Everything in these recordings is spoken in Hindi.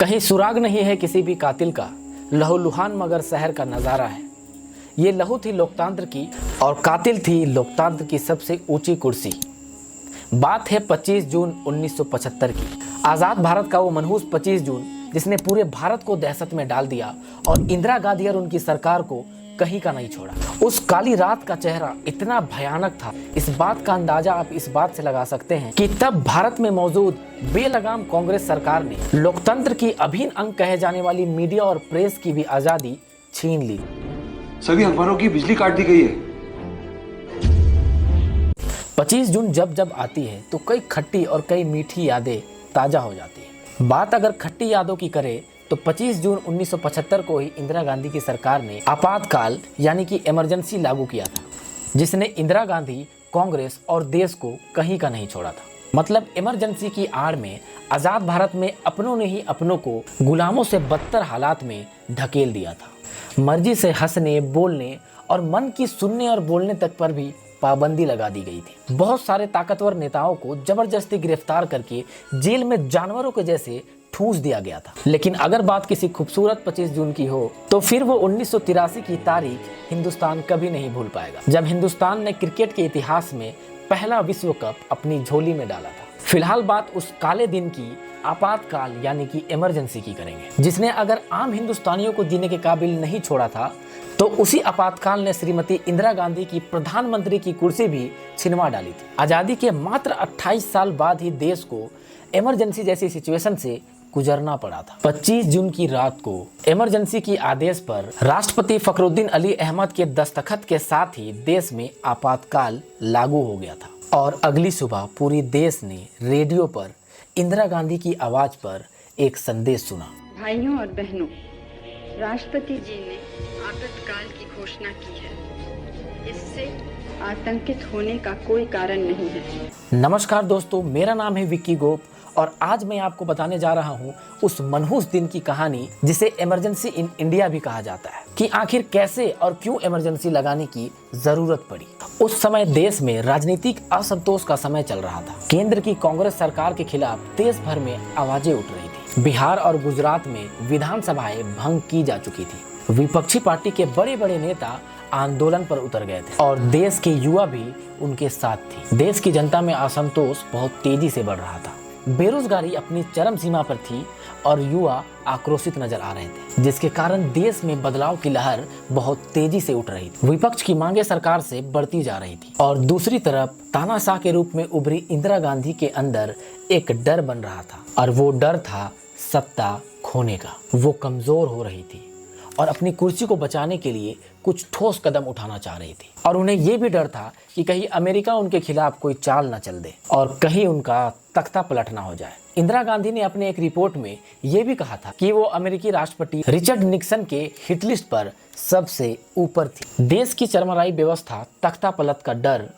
कहीं सुराग नहीं है किसी भी कातिल का, लहूलुहान मगर शहर का नज़ारा है। ये लहू थी लोकतंत्र की और कातिल थी लोकतंत्र की सबसे ऊंची कुर्सी। बात है 25 जून 1975 की। आज़ाद भारत का वो मनहूस 25 जून जिसने पूरे भारत को दहशत में डाल दिया और इंदिरा गांधी और उनकी सरकार को कहीं का नहीं छोड़ा। उस काली रात का चेहरा इतना भयानक था, इस बात का अंदाजा आप इस बात से लगा सकते हैं कि तब भारत में मौजूद बेलगाम कांग्रेस सरकार ने लोकतंत्र की अभिन्न अंग कहे जाने वाली मीडिया और प्रेस की भी आजादी छीन ली। सभी अखबारों की बिजली काट दी गई है। 25 जून जब जब आती है तो कई खट्टी और कई मीठी यादें ताजा हो जाती है। बात अगर खट्टी यादों की करें तो 25 जून 1975 को ही इंदिरा गांधी की सरकार ने आपातकाल यानी कि इमरजेंसी लागू किया था, जिसने इंदिरा गांधी, कांग्रेस और देश को कहीं का नहीं छोड़ा था। मतलब इमरजेंसी की आड़ में आज़ाद भारत में अपनों ने ही अपनों को गुलामों से बदतर हालात में ढकेल दिया था। मर्जी से हंसने, बोलने और मन की सुनने और बोलने तक पर भी पाबंदी लगा दी गई थी। बहुत सारे ताकतवर नेताओं को जबरदस्ती गिरफ्तार करके जेल में जानवरों के जैसे ठूंस दिया गया था। लेकिन अगर बात किसी खूबसूरत 25 जून की हो तो फिर वो 1983 की तारीख हिंदुस्तान कभी नहीं भूल पाएगा, जब हिंदुस्तान ने क्रिकेट के इतिहास में पहला विश्व कप अपनी झोली में डाला था। फिलहाल बात उस काले दिन की आपातकाल यानी कि इमरजेंसी की करेंगे, जिसने अगर आम हिंदुस्तानियों को जीने के काबिल नहीं छोड़ा था तो उसी आपातकाल ने श्रीमती इंदिरा गांधी की प्रधानमंत्री की कुर्सी भी छिनवा डाली थी। आजादी के मात्र 28 साल बाद ही देश को इमरजेंसी जैसी सिचुएशन से गुजरना पड़ा था। 25 जून की रात को इमरजेंसी की आदेश पर राष्ट्रपति फखरुद्दीन अली अहमद के दस्तखत के साथ ही देश में आपातकाल लागू हो गया था और अगली सुबह पूरी देश ने रेडियो पर इंदिरा गांधी की आवाज पर एक संदेश सुना। भाइयों और बहनों, राष्ट्रपति जी ने आपातकाल की घोषणा की है। इससे आतंकित होने का कोई कारण नहीं है। नमस्कार दोस्तों, मेरा नाम है विक्की गोप और आज मैं आपको बताने जा रहा हूं उस मनहूस दिन की कहानी जिसे इमरजेंसी इन इंडिया भी कहा जाता है, कि आखिर कैसे और क्यों इमरजेंसी लगाने की जरूरत पड़ी। उस समय देश में राजनीतिक असंतोष का समय चल रहा था। केंद्र की कांग्रेस सरकार के खिलाफ देश भर में आवाजें उठ रही थी। बिहार और गुजरात में विधानसभाएं भंग की जा चुकी थी। विपक्षी पार्टी के बड़े बड़े नेता आंदोलन पर उतर गए थे और देश के युवा भी उनके साथ थी। देश की जनता में असंतोष बहुत तेजी से बढ़ रहा था। बेरोजगारी अपनी चरम सीमा पर थी और युवा आक्रोशित नजर आ रहे थे, जिसके कारण देश में बदलाव की लहर बहुत तेजी से उठ रही थी। विपक्ष की मांगे सरकार से बढ़ती जा रही थी और दूसरी तरफ तानाशाह के रूप में उभरी इंदिरा गांधी के अंदर एक डर बन रहा था और वो डर था सत्ता खोने का। वो कमजोर हो रही थी और अपनी कुर्सी को बचाने के लिए कुछ ठोस कदम उठाना चाह रही थी और उन्हें यह भी डर था कि कहीं अमेरिका उनके खिलाफ कोई चाल न चल दे और कहीं उनका तख्ता पलट ना हो जाए। इंदिरा गांधी ने अपने एक रिपोर्ट में यह भी कहा था कि वो अमेरिकी राष्ट्रपति रिचर्ड निक्सन के हिट लिस्ट पर सबसे ऊपर थी। देश की चरमराई व्यवस्था, तख्ता पलट का डर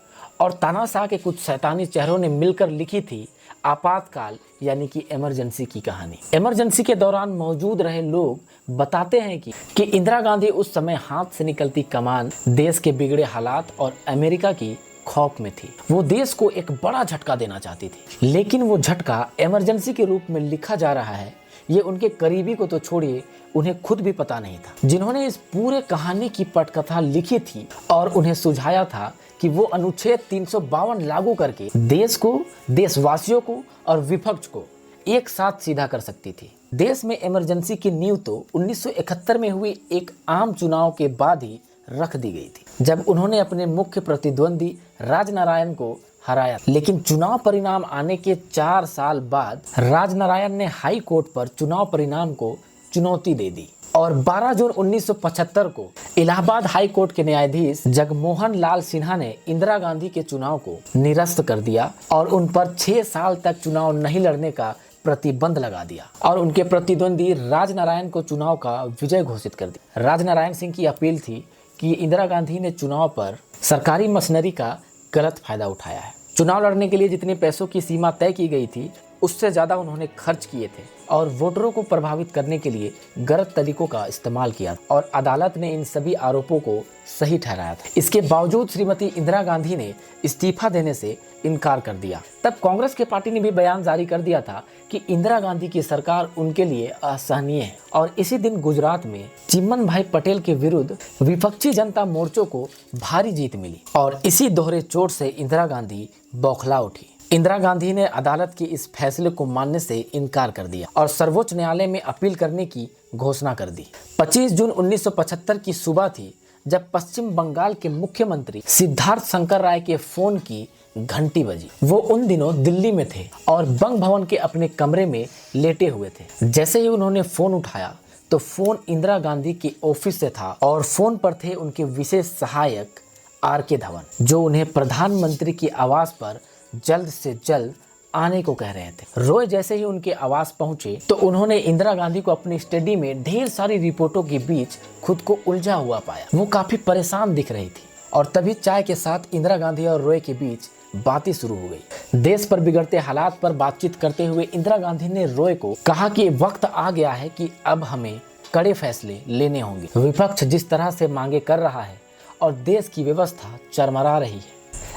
और तानाशाह के कुछ शैतानी चेहरों ने मिलकर लिखी थी आपातकाल यानी कि इमरजेंसी की कहानी। इमरजेंसी के दौरान मौजूद रहे लोग बताते हैं कि इंदिरा गांधी उस समय हाथ से निकलती कमान देश के बिगड़े हालात और अमेरिका की खौफ में थी। वो देश को एक बड़ा झटका देना चाहती थी, लेकिन वो झटका इमरजेंसी के रूप में लिखा जा रहा है ये उनके करीबी को तो छोड़िए, उन्हें खुद भी पता नहीं था। जिन्होंने इस पूरे कहानी की पटकथा लिखी थी और उन्हें सुझाया था कि वो अनुच्छेद 352 लागू करके देश को, देशवासियों को और विपक्ष को एक साथ सीधा कर सकती थी। देश में इमरजेंसी की नींव तो 1971 में हुई एक आम चुनाव के बाद ही रख दी गई थी, जब उन्होंने अपने मुख्य प्रतिद्वंदी राजनारायण को हराया। लेकिन चुनाव परिणाम आने के 4 साल बाद राजनारायण ने हाई कोर्ट पर चुनाव परिणाम को चुनौती दे दी और 12 जून 1975 को इलाहाबाद हाई कोर्ट के न्यायाधीश जगमोहन लाल सिन्हा ने इंदिरा गांधी के चुनाव को निरस्त कर दिया और उन पर 6 साल तक चुनाव नहीं लड़ने का प्रतिबंध लगा दिया और उनके प्रतिद्वंदी राजनारायण को चुनाव का विजय घोषित कर दिया। राजनारायण सिंह की अपील थी कि इंदिरा गांधी ने चुनाव पर सरकारी मशीनरी का गलत फायदा उठाया है। चुनाव लड़ने के लिए जितने पैसों की सीमा तय की गई थी उससे ज़्यादा उन्होंने खर्च किए थे और वोटरों को प्रभावित करने के लिए गलत तरीकों का इस्तेमाल किया और अदालत ने इन सभी आरोपों को सही ठहराया था। इसके बावजूद श्रीमती इंदिरा गांधी ने इस्तीफा देने से इनकार कर दिया। तब कांग्रेस के पार्टी ने भी बयान जारी कर दिया था कि इंदिरा गांधी की सरकार उनके लिए असहनीय है और इसी दिन गुजरात में चिमन भाई पटेल के विरुद्ध विपक्षी जनता मोर्चों को भारी जीत मिली और इसी दोहरे चोट से इंदिरा गांधी बौखला उठी। इंदिरा गांधी ने अदालत के इस फैसले को मानने से इनकार कर दिया और सर्वोच्च न्यायालय में अपील करने की घोषणा कर दी। 25 जून 1975 की सुबह थी जब पश्चिम बंगाल के मुख्यमंत्री सिद्धार्थ शंकर राय के फोन की घंटी बजी। वो उन दिनों दिल्ली में थे और बंग भवन के अपने कमरे में लेटे हुए थे। जैसे ही उन्होंने फोन उठाया तो फोन इंदिरा गांधी के ऑफिस से था और फोन पर थे उनके विशेष सहायक आर.के. धवन, जो उन्हें प्रधानमंत्री की आवास पर जल्द से जल्द आने को कह रहे थे। रॉय जैसे ही उनके आवास पहुंचे तो उन्होंने इंदिरा गांधी को अपनी स्टडी में ढेर सारी रिपोर्टों के बीच खुद को उलझा हुआ पाया। वो काफी परेशान दिख रही थी और तभी चाय के साथ इंदिरा गांधी और रॉय के बीच बातें शुरू हो गई। देश पर बिगड़ते हालात पर बातचीत करते हुए इंदिरा गांधी ने रॉय को कहा कि वक्त आ गया है कि अब हमें कड़े फैसले लेने होंगे। विपक्ष जिस तरह से मांगे कर रहा है और देश की व्यवस्था चरमरा रही है,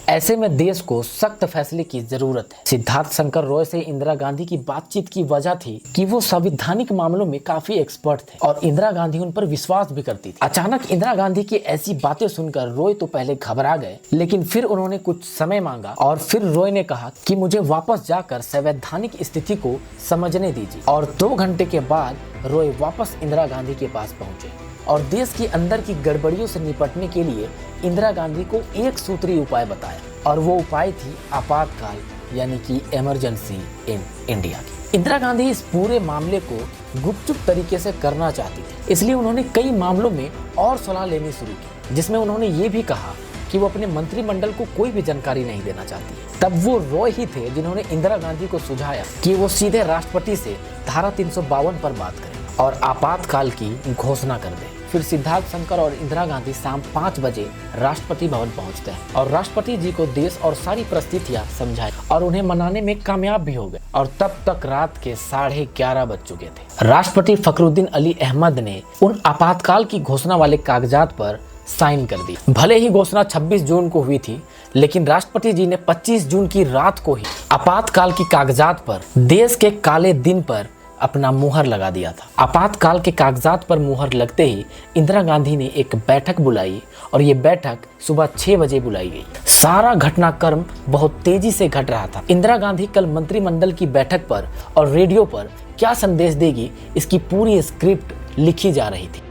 ऐसे में देश को सख्त फैसले की जरूरत है। सिद्धार्थ शंकर रॉय से इंदिरा गांधी की बातचीत की वजह थी कि वो संवैधानिक मामलों में काफी एक्सपर्ट थे और इंदिरा गांधी उन पर विश्वास भी करती थी। अचानक इंदिरा गांधी की ऐसी बातें सुनकर रॉय तो पहले घबरा गए, लेकिन फिर उन्होंने कुछ समय मांगा और फिर रॉय ने कहा कि मुझे वापस जाकर संवैधानिक स्थिति को समझने दीजिए। और 2 घंटे के बाद रॉय वापस इंदिरा गांधी के पास पहुंचे और देश के अंदर की गड़बड़ियों से निपटने के लिए इंदिरा गांधी को एक सूत्री उपाय बताया और वो उपाय थी आपातकाल, यानी कि इमरजेंसी इन इंडिया की। इंदिरा गांधी इस पूरे मामले को गुपचुप तरीके से करना चाहती थी, इसलिए उन्होंने कई मामलों में और सलाह लेनी शुरू की, जिसमें उन्होंने ये भी कहा कि वो अपने मंत्रिमंडल को कोई भी जानकारी नहीं देना चाहती। तब वो रॉय ही थे जिन्होंने इंदिरा गांधी को सुझाया कि वो सीधे राष्ट्रपति से धारा 352 पर बात करें और आपातकाल की घोषणा कर दें। फिर सिद्धार्थ शंकर और इंदिरा गांधी शाम 5 बजे राष्ट्रपति भवन पहुंचते हैं और राष्ट्रपति जी को देश और सारी परिस्थितियां समझाई और उन्हें मनाने में कामयाब भी हो गए। और तब तक रात के 11:30 बज चुके थे। राष्ट्रपति फखरुद्दीन अली अहमद ने उन आपातकाल की घोषणा वाले कागजात पर साइन कर दी। भले ही घोषणा 26 जून को हुई थी, लेकिन राष्ट्रपति जी ने 25 जून की रात को ही आपातकाल की कागजात पर देश के काले दिन पर अपना मुहर लगा दिया था। आपातकाल के कागजात पर मुहर लगते ही इंदिरा गांधी ने एक बैठक बुलाई और ये बैठक सुबह 6 बजे बुलाई गई। सारा घटनाक्रम बहुत तेजी से घट रहा था। इंदिरा गांधी कल मंत्रिमंडल की बैठक पर और रेडियो पर क्या संदेश देगी, इसकी पूरी स्क्रिप्ट लिखी जा रही थी।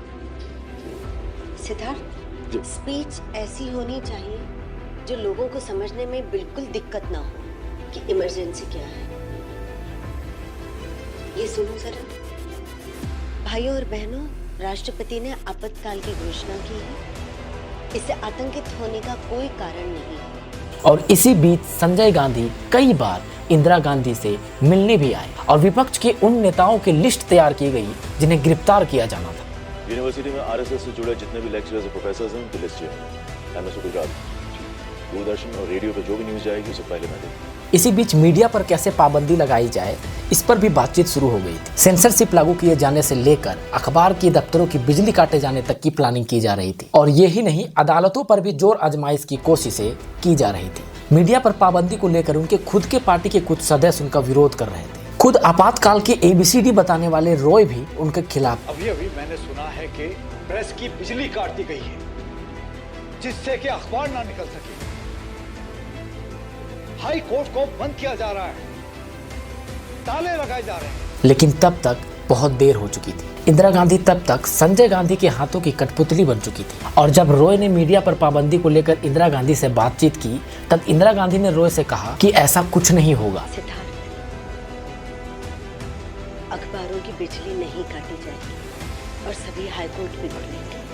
सिद्धार्थ, स्पीच ऐसी होनी चाहिए जो लोगों को समझने में बिल्कुल दिक्कत ना हो कि इमरजेंसी क्या है। ये सुनो जरा, भाइयों और बहनों, राष्ट्रपति ने आपातकाल की घोषणा की है। इससे आतंकित होने का कोई कारण नहीं है। और इसी बीच संजय गांधी कई बार इंदिरा गांधी से मिलने भी आए और विपक्ष के उन नेताओं की लिस्ट तैयार की गई जिन्हें गिरफ्तार किया जाना था। यूनिवर्सिटी में आरएसएस से जुड़े जितने भी लेक्चरर्स और प्रोफेसर्स हैं उनकी लिस्ट है। गुजरात, दूरदर्शन और रेडियो पर जो भी न्यूज़ जाएगी उसे पहले मैं देखूंगा। इसी बीच मीडिया पर कैसे पाबंदी लगाई जाए, इस पर भी बातचीत शुरू हो गई थी। सेंसरशिप लागू किए जाने से लेकर अखबार के दफ्तरों की बिजली काटे जाने तक की प्लानिंग की जा रही थी और यही नहीं, अदालतों पर भी जोर आजमाइश की कोशिशें की जा रही थी। मीडिया पर पाबंदी को लेकर उनके खुद के पार्टी के कुछ सदस्य उनका विरोध कर रहे थे। खुद आपातकाल के ABCD बताने वाले रॉय भी उनके खिलाफ। अभी मैंने सुना है कि प्रेस की बिजली काट दी गई है, जिससे कि अखबार ना निकल सके। हाई कोर्ट को बंद किया जा रहा है, ताले लगाए जा रहे हैं। लेकिन तब तक बहुत देर हो चुकी थी। इंदिरा गांधी तब तक संजय गांधी के हाथों की कठपुतली बन चुकी थी और जब रॉय ने मीडिया पर पाबंदी को लेकर इंदिरा गांधी से बातचीत की, तब इंदिरा गांधी ने रॉय से कहा कि ऐसा कुछ नहीं होगा। सिद्धार्थ, अखबारों की बिजली नहीं काटी जाएगी और सभी हाईकोर्ट भी खुलेंगे।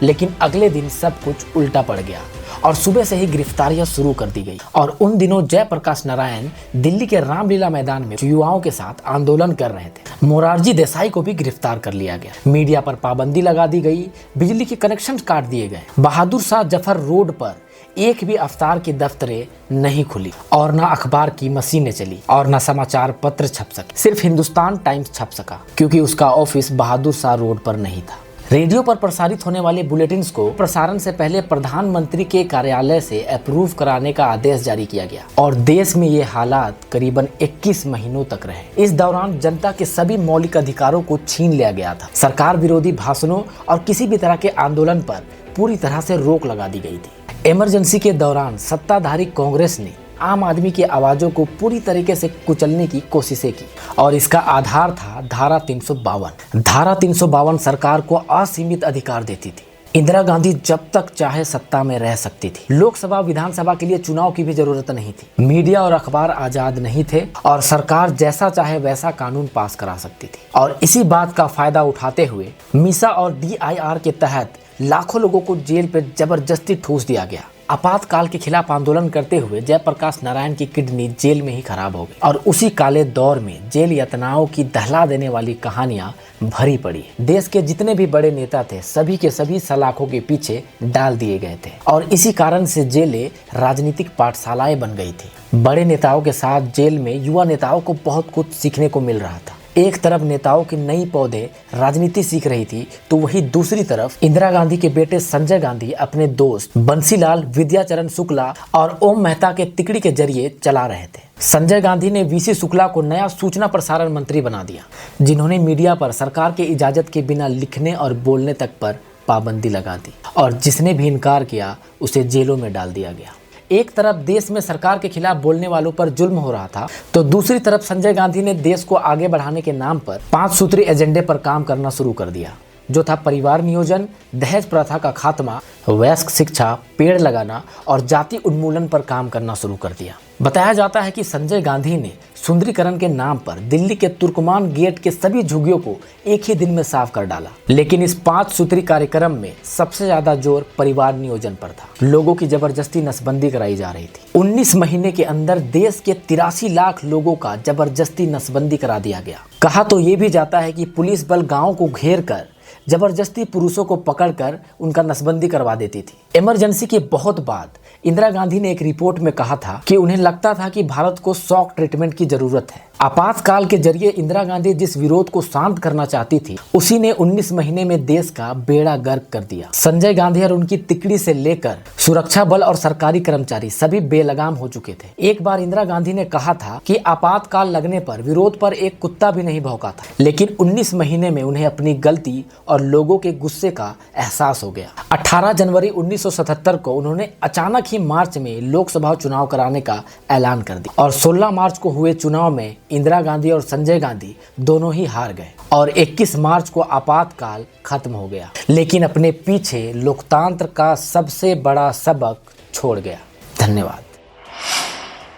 लेकिन अगले दिन सब कुछ उल्टा पड़ गया और सुबह से ही गिरफ्तारियां शुरू कर दी गई। और उन दिनों जयप्रकाश नारायण दिल्ली के रामलीला मैदान में युवाओं के साथ आंदोलन कर रहे थे। मोरारजी देसाई को भी गिरफ्तार कर लिया गया। मीडिया पर पाबंदी लगा दी गई, बिजली के कनेक्शन काट दिए गए। बहादुर शाह जफर रोड पर एक भी अफ्तार की दफ्तरें नहीं खुली और ना अखबार की मशीनें चली और ना समाचार पत्र छप सके। सिर्फ हिंदुस्तान टाइम्स छप सका क्योंकि उसका ऑफिस बहादुर शाह रोड पर नहीं था। रेडियो पर प्रसारित होने वाले बुलेटिन्स को प्रसारण से पहले प्रधानमंत्री के कार्यालय से अप्रूव कराने का आदेश जारी किया गया और देश में ये हालात करीबन 21 महीनों तक रहे। इस दौरान जनता के सभी मौलिक अधिकारों को छीन लिया गया था। सरकार विरोधी भाषणों और किसी भी तरह के आंदोलन पर पूरी तरह से रोक लगा दी गई थी। इमरजेंसी के दौरान सत्ताधारी कांग्रेस ने आम आदमी की आवाजों को पूरी तरीके से कुचलने की कोशिशें की और इसका आधार था धारा 352। धारा 352 सरकार को असीमित अधिकार देती थी। इंदिरा गांधी जब तक चाहे सत्ता में रह सकती थी। लोकसभा विधानसभा के लिए चुनाव की भी जरूरत नहीं थी। मीडिया और अखबार आजाद नहीं थे और सरकार जैसा चाहे वैसा कानून पास करा सकती थी। और इसी बात का फायदा उठाते हुए मीसा और DIR के तहत लाखों लोगों को जेल पर जबरदस्ती ठूस दिया गया। आपातकाल के खिलाफ आंदोलन करते हुए जयप्रकाश नारायण की किडनी जेल में ही खराब हो गई और उसी काले दौर में जेल यातनाओं की दहला देने वाली कहानियां भरी पड़ी। देश के जितने भी बड़े नेता थे सभी के सभी सलाखों के पीछे डाल दिए गए थे और इसी कारण से जेलें राजनीतिक पाठशालाएं बन गई थी। बड़े नेताओं के साथ जेल में युवा नेताओं को बहुत कुछ सीखने को मिल रहा था। एक तरफ नेताओं की नई पौधे राजनीति सीख रही थी तो वही दूसरी तरफ इंदिरा गांधी के बेटे संजय गांधी अपने दोस्त बंसीलाल, विद्याचरण शुक्ला और ओम मेहता के तिकड़ी के जरिए चला रहे थे। संजय गांधी ने VC शुक्ला को नया सूचना प्रसारण मंत्री बना दिया, जिन्होंने मीडिया पर सरकार के इजाजत के बिना लिखने और बोलने तक पर पाबंदी लगा दी और जिसने भी इनकार किया उसे जेलों में डाल दिया गया। एक तरफ देश में सरकार के खिलाफ बोलने वालों पर जुल्म हो रहा था तो दूसरी तरफ संजय गांधी ने देश को आगे बढ़ाने के नाम पर 5 सूत्री एजेंडे पर काम करना शुरू कर दिया, जो था परिवार नियोजन, दहेज प्रथा का खात्मा, वयस्क शिक्षा, पेड़ लगाना और जाति उन्मूलन पर काम करना शुरू कर दिया। बताया जाता है कि संजय गांधी ने सुंदरीकरण के नाम पर दिल्ली के तुर्कमान गेट के सभी झुग्गियों को एक ही दिन में साफ कर डाला। लेकिन इस 5 सूत्री कार्यक्रम में सबसे ज्यादा जोर परिवार नियोजन पर था। लोगों की जबरदस्ती नसबंदी कराई जा रही थी। 19 महीने के अंदर देश के 83 लाख लोगों का जबरदस्ती नसबंदी करा दिया गया। कहा तो ये भी जाता है कि पुलिस बल गाँव को घेर कर जबरदस्ती पुरुषों को पकड़कर उनका नसबंदी करवा देती थी। इमरजेंसी के बहुत बाद इंदिरा गांधी ने एक रिपोर्ट में कहा था कि उन्हें लगता था कि भारत को शॉक ट्रीटमेंट की जरूरत है। आपातकाल के जरिए इंदिरा गांधी जिस विरोध को शांत करना चाहती थी उसी ने 19 महीने में देश का बेड़ा गर्क कर दिया। संजय गांधी और उनकी तिकड़ी से लेकर सुरक्षा बल और सरकारी कर्मचारी सभी बेलगाम हो चुके थे। एक बार इंदिरा गांधी ने कहा था कि आपातकाल लगने पर विरोध पर एक कुत्ता भी नहीं भौंका था, लेकिन 19 महीने में उन्हें अपनी गलती और लोगों के गुस्से का एहसास हो गया। 18 जनवरी 1977 को उन्होंने अचानक ही मार्च में लोकसभा चुनाव कराने का ऐलान कर दिया और 16 मार्च को हुए चुनाव में इंदिरा गांधी और संजय गांधी दोनों ही हार गए और 21 मार्च को आपातकाल खत्म हो गया, लेकिन अपने पीछे लोकतंत्र का सबसे बड़ा सबक छोड़ गया। धन्यवाद।